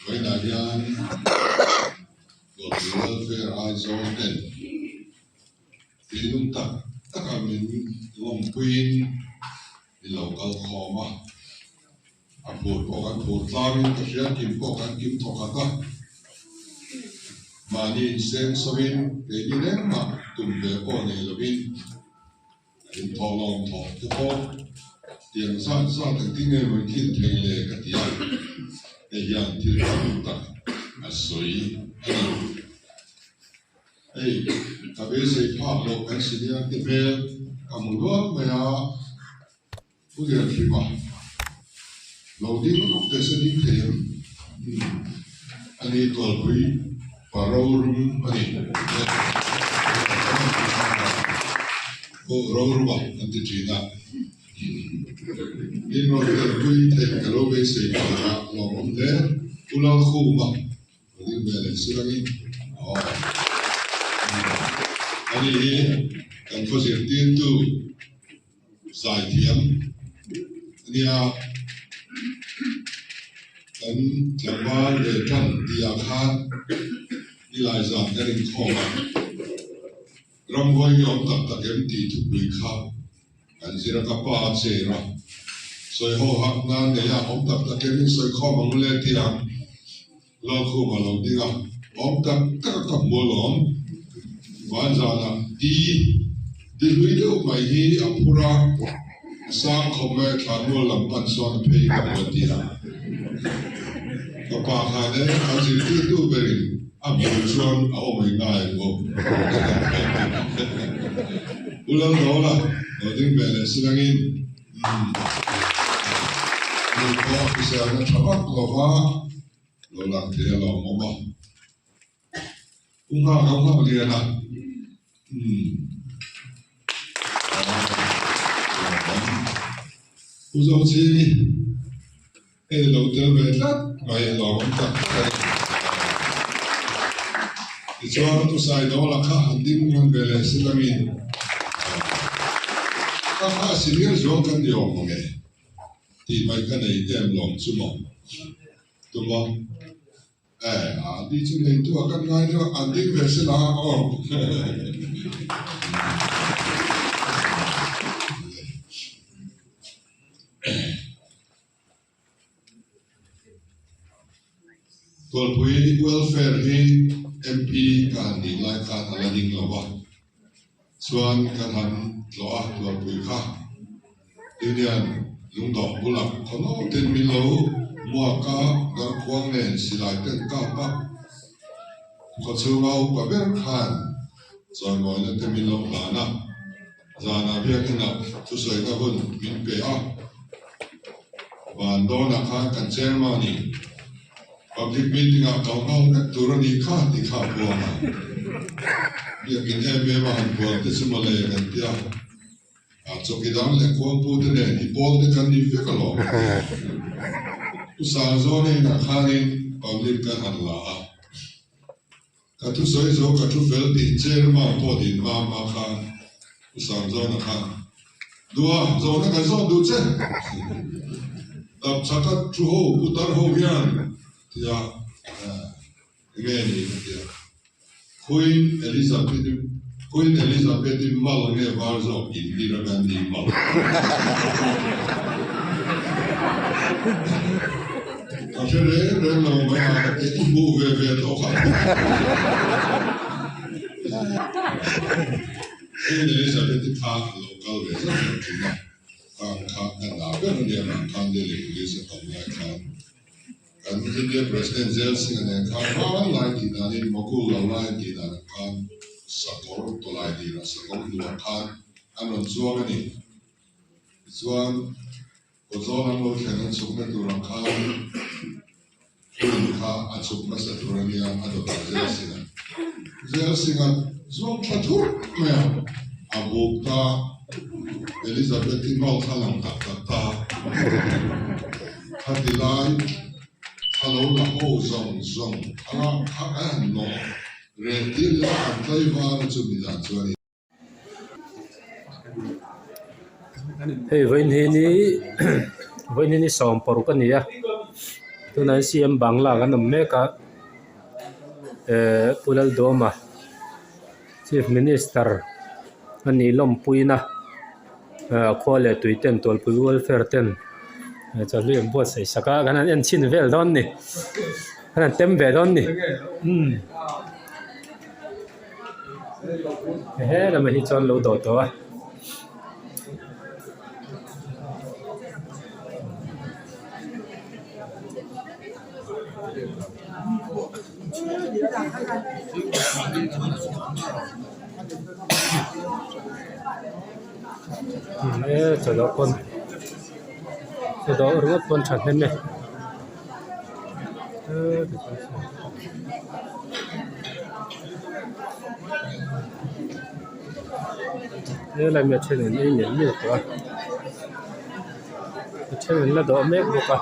với đại diện của welfare ai zone ten thì chúng ta tất cả mình gồm queen thì lâu cao khó mà phụt có cái phụt ta mình có sẽ kiếm có cái kiếm thọ cả mà nhìn xem sau bên để như thế mà tụi bé con này là bên kiếm thọ lòng thọ cho con tiền san san từng tiếng nghe mình thiên thành lệ cái tiền để dàn thiên tâm ta suy ấy ta bây giờ phát lộ cái sự này thì về cảm ơn màผู้เรียนที่มาเราดิ้นรนแต่สิ่งที่อันนี้ตัวคุยปารารุมอันนี้โอ้เรารู้ว่าอันที่จีน่านี่เราตัวคุยเทคโนโลยีสิ่งที่เราลองเล่นอุลาคูมาอันนี้เป็นสิ่งที่อ๋ออันนี้การฟังเสียงที่ดูสายเทียมเนี่ยกันจังหวะเรื่องกันที่อาคารนี่หลายอย่างกันอีกข้อมารำไว้ยอมตัดตะเกียบตีทุกปีข้าวกันสิระกับป้าเจระสวยหัวหักงานเนี่ยผมตัดตะเกียบสวยข้อมังเล่ที่ยังเราคู่มาลงดีกันผมตัดตะกับบัวหลงวันจันทร์ดีวิดีโอไม่ฮีอัปราสร้างคอมเมนต์ผ่านมือลำพันส่วนเพย์กับวันที่ละก็ปากหาเนี่ยอาจจะที่ดูเบรินอับดุลชวนเอาไม่ง่ายก็อุลังโนล่ะเราถึงเป็นสิ่งนี้เราก็พิจารณาชาวบ้านก็ว่าเราหลังเที่ยวเราไม่มาข้าวเรียนนะผู้ชมชีเราเจอเวลาไม่หลอกกันที่ชวนทุกสายโดนละข้าหันดิ้งมันเวลาสิ่งนี้ข้าสิ่งนี้ชวนกันเดียวมั้งที่ไม่กันในเต็มลงชั่วโมงถูกมั้งดีจริงเลยตัวกันง่ายด้วยอันดิ้งเวลาอ๋อตัวผู้ welfare ที่ MP การดีไล่การอะไรดิ่งเราบ้างส่วนการหันตัวผู้ข้าทีเดียนลุงดอกบุหลับคนเอาเต็มมิโลมัวก้าการควงเล่นสิไลเต็มก้าปั๊บก็เชื่อว่าอุปเบกขันส่วนมอยนั้นเต็มมิโลหลานะจานาเบียกันนะทุสวยกับคนมินเปียบ้านโดนอาคารกันเชลมานี่public meeting เขาเนี่ยตัวนี้ข้าที่ข้าบัวมาเรียกกินแค่เบี้ยมาหันบัวที่สมัยเลยกันที่จบกิจการเล็กควงพูดเนี่ยที่บอลที่กันนี่ฟิกหรอกอุตสาหโซนี่นะข้านี่ public กันหันละกัทุสวยโซกัทุเฟลที่เจอมาพอดีมาข้าอุตสาหโซนะข้าดูโซนะกันโซดูเจ้ดับชักชูโฮอุตรโฮเวียนที่เงี้ยนี่ที่Queen Elizabeth มาลงเนี่ยว่าจะอินดิรากันดีมาก็เชื่อเรื่องเราไม่อาจจะบูเวเวตอกันQueen Elizabeth ข้าโลกาลเวสต์นะข้ากันดาเป็นเดียร์มันคันเดลิเวสต์ของเราข้ากันที่เดียร์ President Zelensky เนี่ยข้าไล่ที่นั่นนี่มากูเราไล่ที่นั่นข้าสกอร์ตัวไล่ที่นั่นสกอร์ดูข้าอันนั้นส่วนนี้ส่วนก็ส่วนนั้นเราแค่นั้นส่งให้ตัวข้าคุณข้าอันส่งมาสักตัวนี้อันตัวZelenskyส่วนชัดทุกเมื่ออาบุกตาเอลิซาเบธที่มาข้าหลังตัดตาฮัตติไลฮัลโหลนะโอ้ส่งข้าอันโนเรติลาอันไต้หวันจุดนี้จ้ะส่วนนี้เฮ้ยวันนี้นี่ซ้อมปรุกันเนี่ย tunai CM Bangla kan meka Pulal Doma Chief Minister ani lom puina khole tuiten tol pui welfare ten chalu em bo sai saka kan an chin vel don ni kan tem ve don ni he la ma hi chon lo do to a chalo kon do ruot pon chat ne la me chen ni ni to chen la do me ko ka